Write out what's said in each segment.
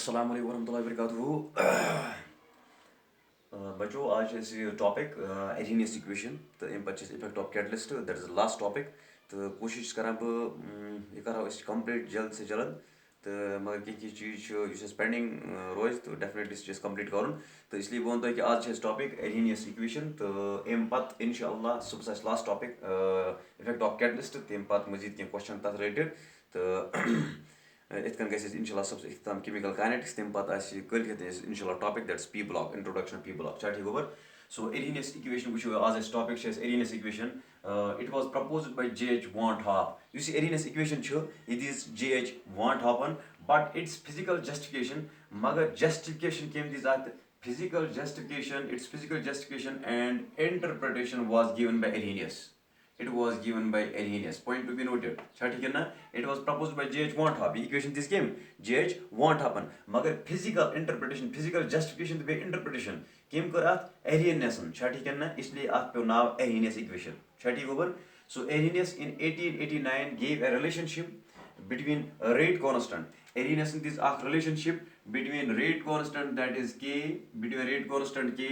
अस्सलाम वालेकुम वरहमतुल्लाहि वबरकातुहू बच्चों आज है टॉपिक एरिनियस इक्वेशन तो अम पे effect of catalyst that is last topic तो कोशिश करा बह यह करो कंप्लीट जल्द से जल्द तो मगर कह चीज़ पेंडिंग रोज तो डेफिनेटली कंप्लीट कर तो इसलिए बह वो कि आज टॉपिक एरिनियस इक्वेशन तो अम पे इंशाअल्लाह सुबह last topic effect of catalyst तम पे मजीद कह क्वेश्चन तथ रिलेटेड तो इत कन गई इंशाल्लाह सबसे इख्ताम केमिकल काइनेटिक्स तम पे कल इंशाल्लाह topic that's P block introduction P block क्या ठीक गोबर सो एरिनियस इक्वेशन वो आज topic Arrhenius equation it was proposed by J.H. Van Hoff यह एरिनियस इक्वेशन ये दिस J.H. Van Hoffen but it's physical justification मगर जस्टिफिकेशन कम दिस अत physical justification it's physical justification and interpretation was given by Arrhenius. It was given by Arrhenius. Point to be noted. ठीक है ना? It was proposed by J.H. Van Hoffen. Equation this came J.H. Van Hoffen. मगर physical interpretation, physical justification तो बे interpretation केम कर आत Arrhenius ठीक है ना? इसलिए आत पे नाम Arrhenius equation. ठीक गोबर. So Arrhenius in 1889 gave a relationship between rate constant. Arrhenius this relationship between rate constant that is K between rate constant K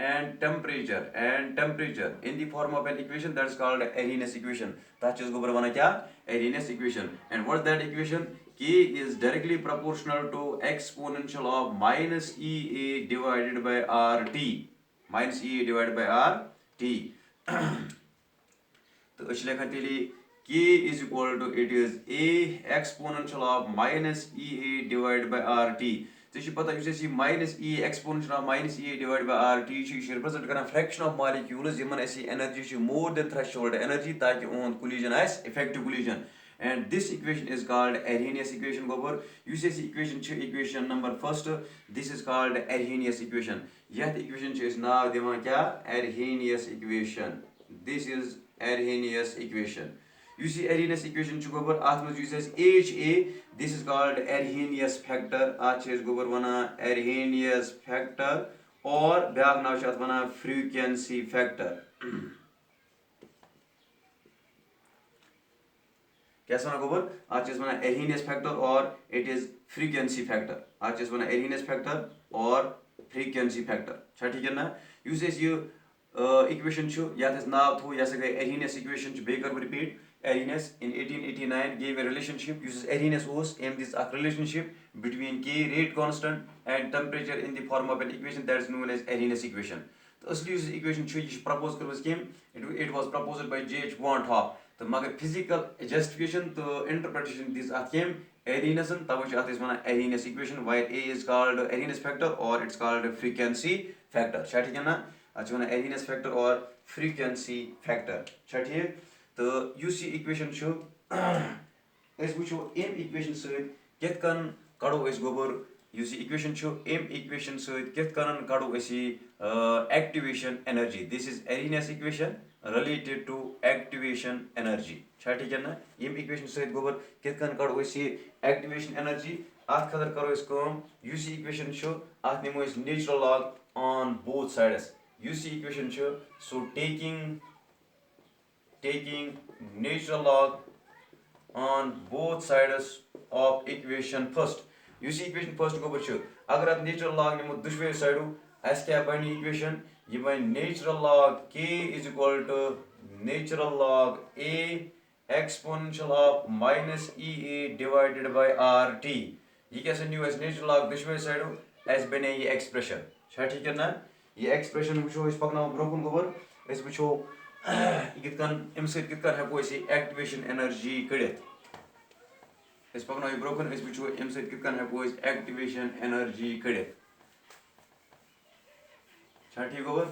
and temperature in the form of an equation that's called Arrhenius equation. That is gobar wana kya Arrhenius equation. And what's that equation? K is directly proportional to exponential of minus EA divided by RT. Minus EA divided by RT. तो अश लेखन तेली K is equal to it is A exponential of minus EA divided by RT. तो पता minus E exponential of minus E divide by R T represent कर fraction of molecules यमन energy more than threshold energy ताकि उहद collision effective collision and this equation is called Arrhenius equation gobar yus equation number first this is called Arrhenius equation yath equation is naam divan kya Arrhenius equation this is Arrhenius equation. You see Arrhenius equation chu gobar ath maz uses HA this is called Arrhenius factor ath is gobar wana Arrhenius factor or byak naam chat wana frequency factor. कैसा ना गोबर आज चीज बना Arrhenius factor और it is frequency factor आज चीज बना Arrhenius factor और frequency factor अच्छा ठीक है ना यूसेस ये इक्वेशन छु यात इस नाव थो या सके Arrhenius equation छु baker repeat Arrhenius in 1889 gave a relationship uses Arrhenius was aim this a relationship between K rate constant and temperature in the form of an equation that is known as Arrhenius equation. तो असली उस equation छु ये propose करवस केम it was proposed by J.H. Van Hoff तो मगर physical justification तो इंटरप्रिटेशन दिस अत केम Arrhenius तब अत Arrhenius equation where A is called Arrhenius factor or it's called frequency factor छा ठीक है ना अच्छा वना Arrhenius factor और frequency factor छा ठीक तो उस इक्वेशन छु अस वुचो एम इक्वेशन सहित कित कन कड़ो अस गोबर उस इक्वेशन छु एम इक्वेशन सहित कित कन कड़ो अस activation energy this is Arrhenius equation related to activation energy छा ठीक है ना यम इक्वेशन सहित गोबर कित कन कड़ो अस एक्टिवेशन एनर्जी अत खतर करो अस कम उस इक्वेशन छु अत निमो अस natural log on both sides उस इक्वेशन छु so taking natural log on both sides of equation first you see equation first go बच्चों अगर आप natural log निमो दुश्वे साइडो ऐस क्या बनी equation ये बनी natural log k is equal to natural log a exponential of minus ea divided by rt ये कैसे न्यू एस natural log दुश्वे साइडो ऐस बने ये expression अच्छा ठीक है ना ये expression वुचो इस पकना ब्रोकन गोबर इस वुचो कित कन एम सहित कित कन हेको इस एक्टिवेशन एनर्जी कड़ित इस पकनो ये ब्रोकन इस वुचो एम सहित कित कन हेको इस एक्टिवेशन एनर्जी कड़ित अच्छा ठीक गोबर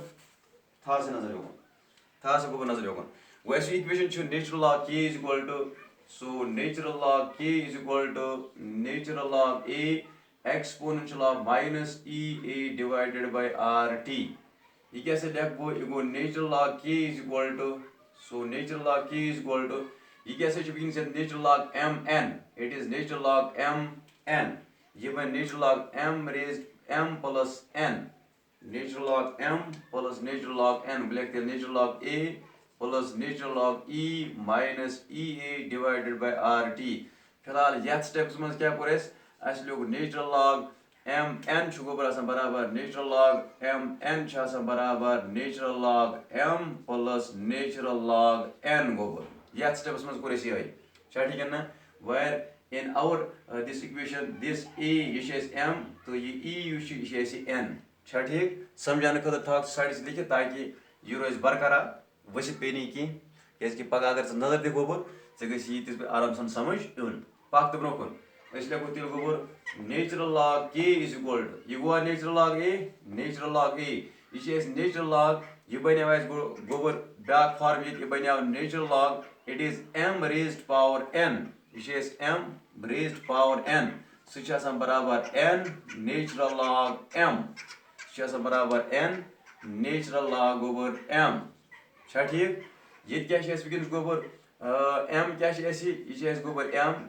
था से नजर योगन वैसे इक्वेशन छु natural log k is equal to so natural log k is equal to natural log a exponential of minus ea divided by rt ये कैसे लिखो ये गो natural log k is equal to so natural log k is equal to ये कैसे begin से natural log mn it is natural log mn ये बन natural log m raised m plus n natural log m plus natural log n लिखते हैं natural log a plus natural log e minus ea divided by rt फिलहाल यथ steps में क्या करे अस लोग natural log mn छु गोबर आसान बराबर नेचुरल लॉग mn छु आसान बराबर natural log m plus natural log n गोबर यथ स्टेप्स मज कोर ये छा ठीक है ना where in our this equation this e ये m तो ये e ये n छा ठीक समझाने खतर था साइड से लिखित ताकि ये रोज बरकरार वसित पे नहीं की क्या पगह अगर नजर दि गोबर गे ये आराम सान समझ इन पक तो ब्रो कुन लेखो तेल गोबर natural log k is equal to ये गो natural log a natural log a ये नेचुरल लॉग ये बनो गोबर ब्या फॉर्म ये बनो natural log it is m raised power n ये m रेज्ड पावर n सह बराबर n नेचुरल लॉग m बराबर n नेचुरल लॉग गोबर m छा ठीक ये क्या वस गोबर m क्या ये गोबर m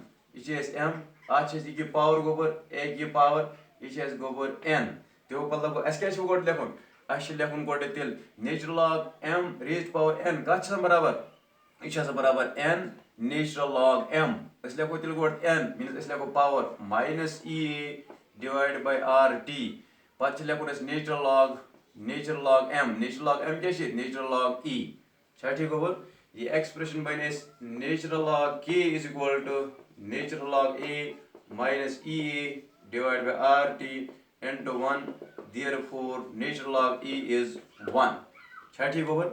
ये m आज ये पावर गोबर एक ये पावर ये गोबर n तो मतलब अस क्या गोड लेखुन अस लेखुन गोड तेल natural log m raised power n कत बराबर ये बराबर n नेचुरल लॉग m अस लेखो तेल गोड n मीन्स अस लेखो power minus e divide by rt पत लेखुन अस नेचुरल लॉग m क्या नेचुरल लॉग e छा ठीक गोबर ये एक्सप्रेशन बने natural log k is equal to natural log a minus ea divided by rt into 1 therefore natural log e is 1 छा ठीक गोबर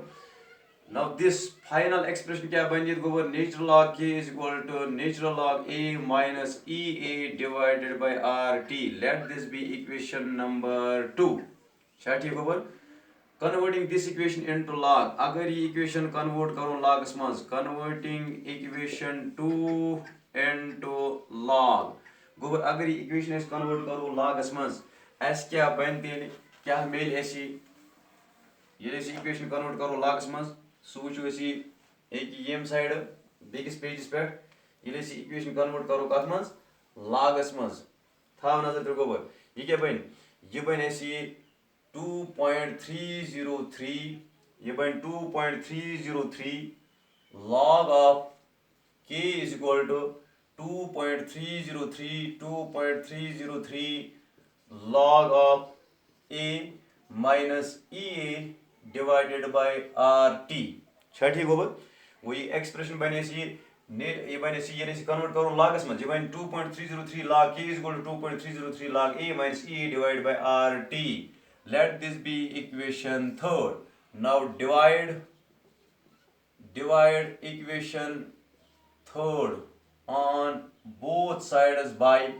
now this final expression क्या बन जाए गोबर natural log k is equal to natural log a minus ea divided by rt let this be equation number 2 छा ठीक गोबर converting this equation into log अगर ये equation convert करूँ log मज converting equation 2 into log गोबर अगर ये इक्वेशन कन्वर्ट करो लागस मज अस क्या बन तेल क्या मिल ये इक्वेशन कन्वर्ट करो लागस मज सह वो यम साइड बेकिस पेजस पे ये इक्वेशन कन्वर्ट करो कत मज लागस मज थाव नजर गोबर ये क्या बन ये बन 2.303 ये बन 2.303 log of k is equal to 2.303 log of a minus ea divided by rt छा ठीक गोबर वो ये एक्सप्रेशन बने ये बने ये कन्वर्ट करो लागस में ये बने 2.303 log k is equal to 2.303 log a minus ea divided by rt let this be equation third now divide equation third on both sides by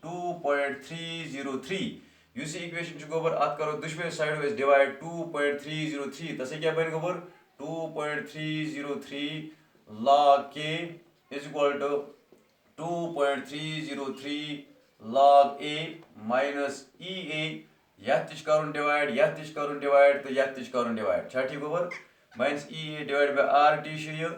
2.303 you see equation chu gobar at karo dushme side ways divide 2.303 tase kya ban gobar 2.303 log k is equal to 2.303 log a minus ea yath tish karun divide to yath tish karun divide cha thik gobar minus ea divided by rt shriya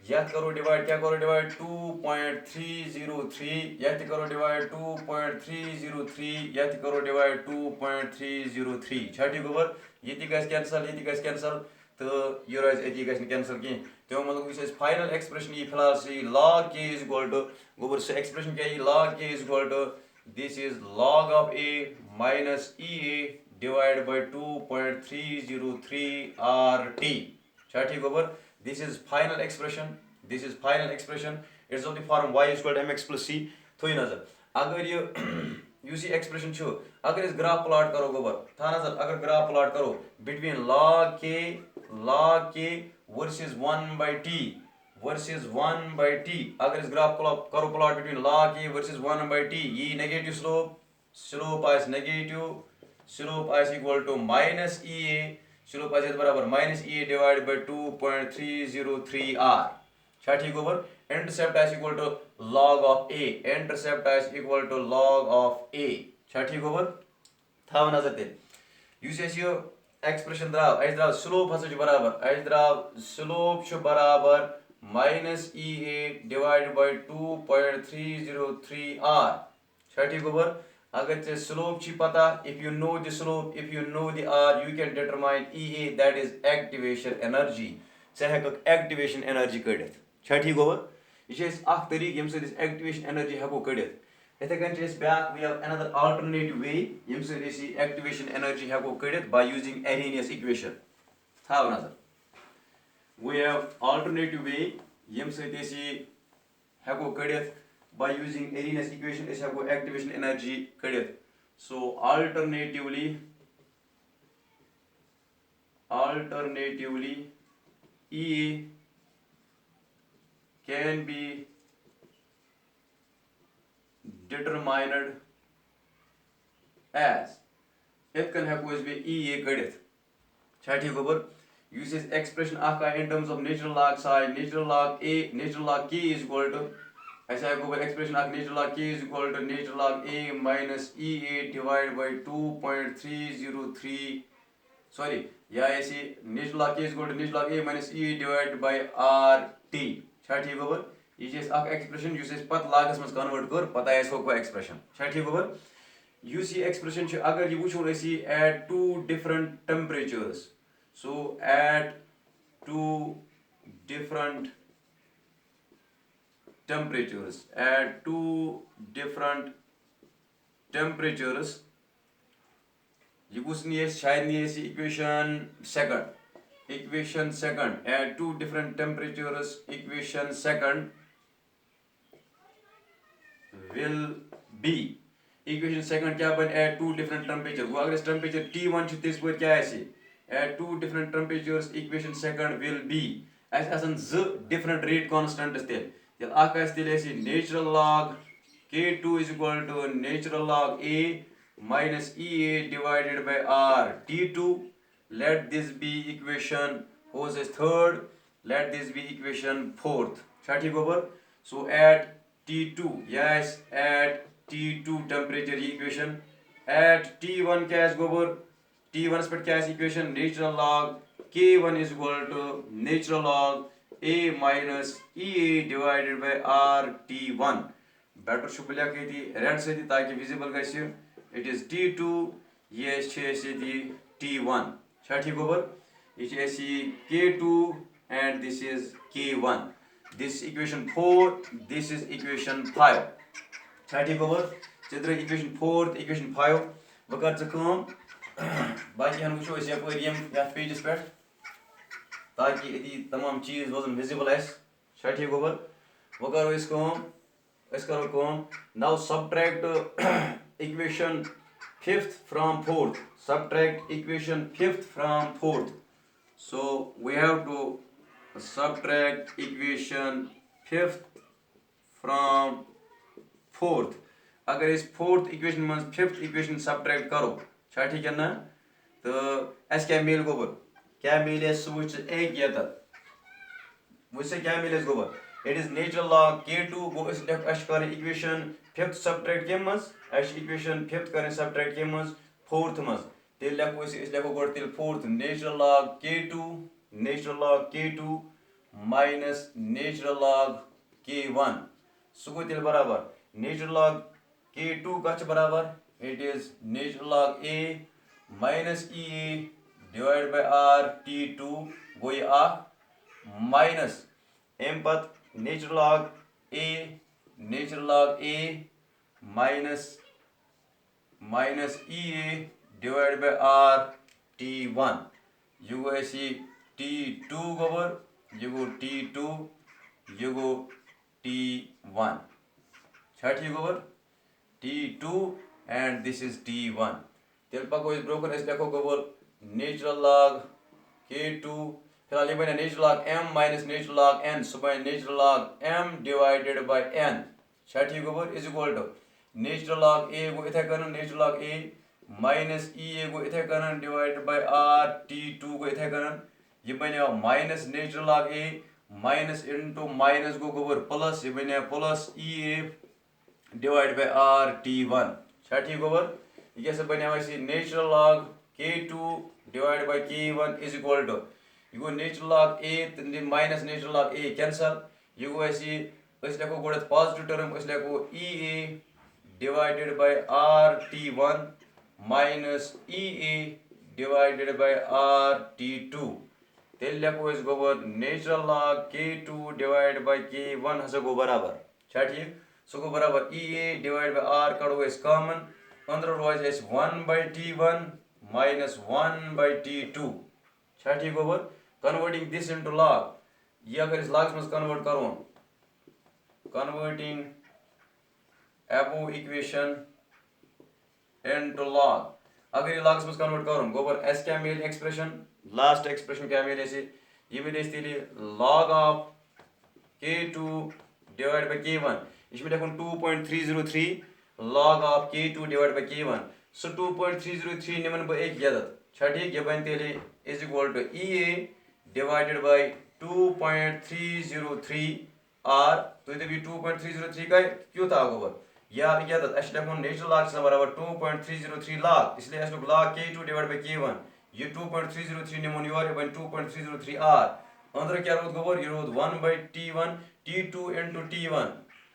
याद करो divide क्या करो divide 2.303 याद करो divide 2.303 याद करो divide 2.303 छा ठीक गोबर ये कैंसल तो ये रोज ये कैंसल की तो मतलब ये फाइनल एक्सप्रेशन ये फिलहाल से log k is equal to गोबर से एक्सप्रेशन क्या है log k is equal to this is log of a minus ea divided by 2.303 rt छा ठीक गोबर this is final expression it's of the form y is equal to mx plus c थोई नजर अगर ये UC expression छु अगर इस ग्राफ प्लॉट करो गोबर था नजर अगर ग्राफ प्लॉट करो between log k versus 1 by t अगर इस ग्राफ करो plot between log k versus 1 by t ये negative slope is negative slope is equal to minus ea slope is बराबर minus ea divide by 2.303 r छा ठीक गोबर intercept is equal to log of a छा ठीक गोबर थाव नजर ते युस यो एक्सप्रेशन द्राव स्लोप हस स्लोप बराबर minus ea divide by 2.303 r छा ठीक गोबर अगर ते स्लोप छी पता if you know the r you can determine ea that is activation energy से हेक activation energy कड़ित छा ठीक गोबर ये अख तरीक यम से activation energy हेको कड़ित इथे कन ब्याक we have another alternative way यम से एक्टिवेशन एनर्जी हेको कड़ित बाय यूजिंग एरेनियस इक्वेशन थाव नजर वी हैव अल्टरनेटिव वे यम से हेको कड़ित बाय यूजिंग एरेनियस इक्वेशन इस हेको एक्टिवेशन एनर्जी कड़ित so alternatively EA can be determined as it can have be EA कड़ित ठीक गोबर use this expression in terms of natural log psi natural log A natural log K is equal to ऐसा गोबर expression natural log K is equal to natural log A minus EA divided by 2.303 sorry या ऐसी natural log K is equal to natural log A minus EA divided by RT ठीक गोबर ये expression use पत लागस में convert कर पता है इसको कोई expression ठीक गोबर use expression अगर ये वुचो ऐसी at two different temperatures so at two different temperatures ये कुछ नहीं है शायद नहीं है equation second at two different temperatures equation second will be equation second क्या बन at two different temperature वो अगर temperature T1 छु तिस पर क्या है at two different temperatures equation second will be as z different rate constants tel yel akas tel natural log k2 is equal to natural log a minus ea divided by r t2 let this be equation whose is third let this be equation fourth ठीक over so at t2 yes at t2 temperature equation at t1 क्या है गोबर T1 पर क्या है equation natural log K1 is equal to natural log A minus EA divided by R T1 better शुक्रिया की थी red से थी ताकि visible कैसे it is T2 ये से थी T1 ठीक होगा ये ऐसी K2 and this is K1 this equation 4 this is equation 5 ठीक होगा चित्र equation 4 equation 5 वकर चकम बाकी हम वो यम पेजस पे ताकि ये तमाम चीज़ रोजन विजिबल ठीक गोबर वो करो now subtract equation fifth from fourth subtract equation fifth from fourth so we have to subtract equation fifth from fourth अगर इस फोर्थ इक्वेशन में फिफ्थ इक्वेशन सब्ट्रैक्ट करो ठीक है ना तो ऐसे क्या मिल गोबर क्या मिले सूच एक ये तक मुझसे क्या मिले गोबर it is natural log k2 गो इस कर इक्वेशन फिफ्थ सब्ट्रैक्ट के मस एश इक्वेशन फिफ्थ करें सब्ट्रैक्ट के मस फोर्थ मस तेल लेको इस लेको गोड़ तेल fourth natural log k2 minus natural log k1 सुको तेल बराबर नेचुरल लॉग k2 का बराबर it is natural log A minus EA divided by R T2 go ये minus m पद natural log A minus EA divided by R T1 you go ऐसी T2 गोबर you go T2 you go T1 छठी गोबर T2 and this is T1 Telpa is broken as देखो गोबर natural log K2 फिलहाल ये बने natural log m minus natural log n सुबह natural log m divided by n छठी गोबर is equal to natural log A को इथे करना natural log A minus EA को इथे करना divided by R T2 को इथे करना ये बने minus natural log A minus into minus को गोबर plus ये बने plus EA divided by R T1 ठीक गोबर ये कैसे बने वैसे natural log K2 divided by K1 is equal to ये को natural log A minus natural log A cancel ये को ऐसे इस लेको गोड़े positive term इस लेको EA divided by R T1 minus EA divided by R T2 तेल लेको इस गोबर natural log K2 divided by K1 हसे गो बराबर ठीक सो गो बराबर EA डिवाइड बाय R कड़ो इस कॉमन अंदर रोज इस 1/T1 minus 1/T2 छा ठीक गोबर converting this into log ये अगर इस log में convert करो converting above equation into log अगर ये log में convert करो गोबर S क्या मिले expression last expression क्या मिले से ये मिले इसलिए log of K2 divided by K1 इसमें देखो 2.303 log of K2 divided by K1 so 2.303 निमन पर एक याद छा ठीक ये बनते ले is equal to EA divided by 2.303 R तो ये भी 2.303 का क्यों था गोबर या याद अश देखो नेचुरल log से बराबर 2.303 log इसलिए अश log K2 divided by K1 ये 2.303 निमन योर बन 2.303 R अंदर क्या रोध गोबर ये रोध 1/T1 T2 into T1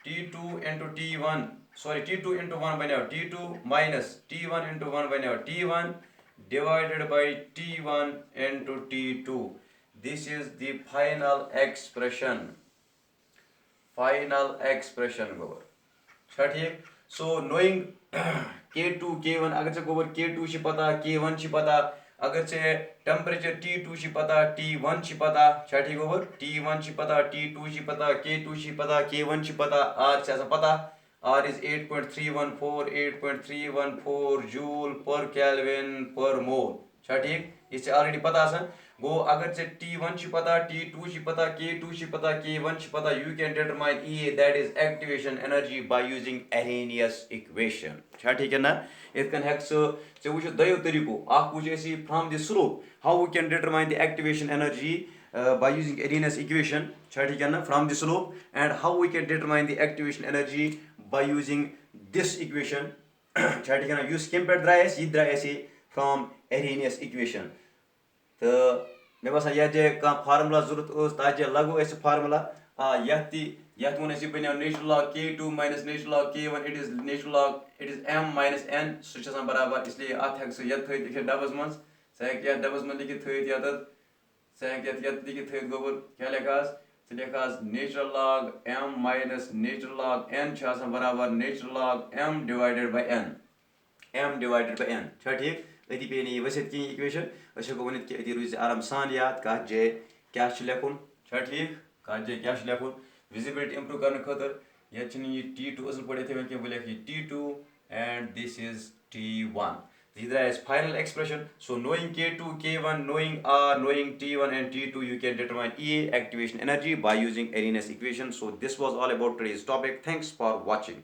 T2 into T1 sorry T2 into 1 बने T2 minus T1 into 1 बने T1 divided by T1 into T2 this is the final expression गोबर छा ठीक so knowing K2 K1 अगर से गोबर K2 शी पता K1 she पता अगर से टेम्परेचर T2 शी पता T1 शी पता छा ठीक गोबर T1 शी पता T2 शी पता K2 शी पता K1 शी पता R से ऐसा पता R is 8.314 joule per Kelvin per mole छा ठीक इससे ऑलरेडी पता है गो अगर से T1 शी पता T2 शी पता K2 शी पता K1 शी पता you can determine EA that is activation energy by using Arrhenius equation छा ठीक है ना it can hex से वो जो दयो तरीको आप कुछ ऐसी from the slope how we can determine the activation energy by using Arrhenius equation छा ठीक है ना from the slope and how we can determine the activation energy by using this equation छा ठीक है ना use कम पे द्राय ये द्राय ऐसे from Arrhenius equation तो मे बसान ये जे का फार्मूला जरूरत ताजे लगो ऐसे फार्मूला यत वन ऐसे बने natural log K2 minus natural log K1 it is natural log it is m minus n सो छ बराबर इसलिए अथ हेक यत थ लिखित डबस मन सह या डबस मन लिखित थ यत सह यत लिखित थ गोबर क्या लेखास से लेखास natural log m minus natural log n छ बराबर natural log m divided by n छ ठीक अति पे नहीं वैसे की इक्वेशन अच्छा को वनित के अति रोज आराम सान याद का जे क्या छ लेखुन छ ठीक का जे क्या छ लेखुन विजिबिलिटी इंप्रूव करने खातिर ये छनी ये T2 असल पड़े थे के बोले कि T2 and this is T1 these are as final expression so knowing K2 K1 knowing R knowing T1 and T2 you can determine EA activation energy by using Arrhenius equation so this was all about today's topic thanks for watching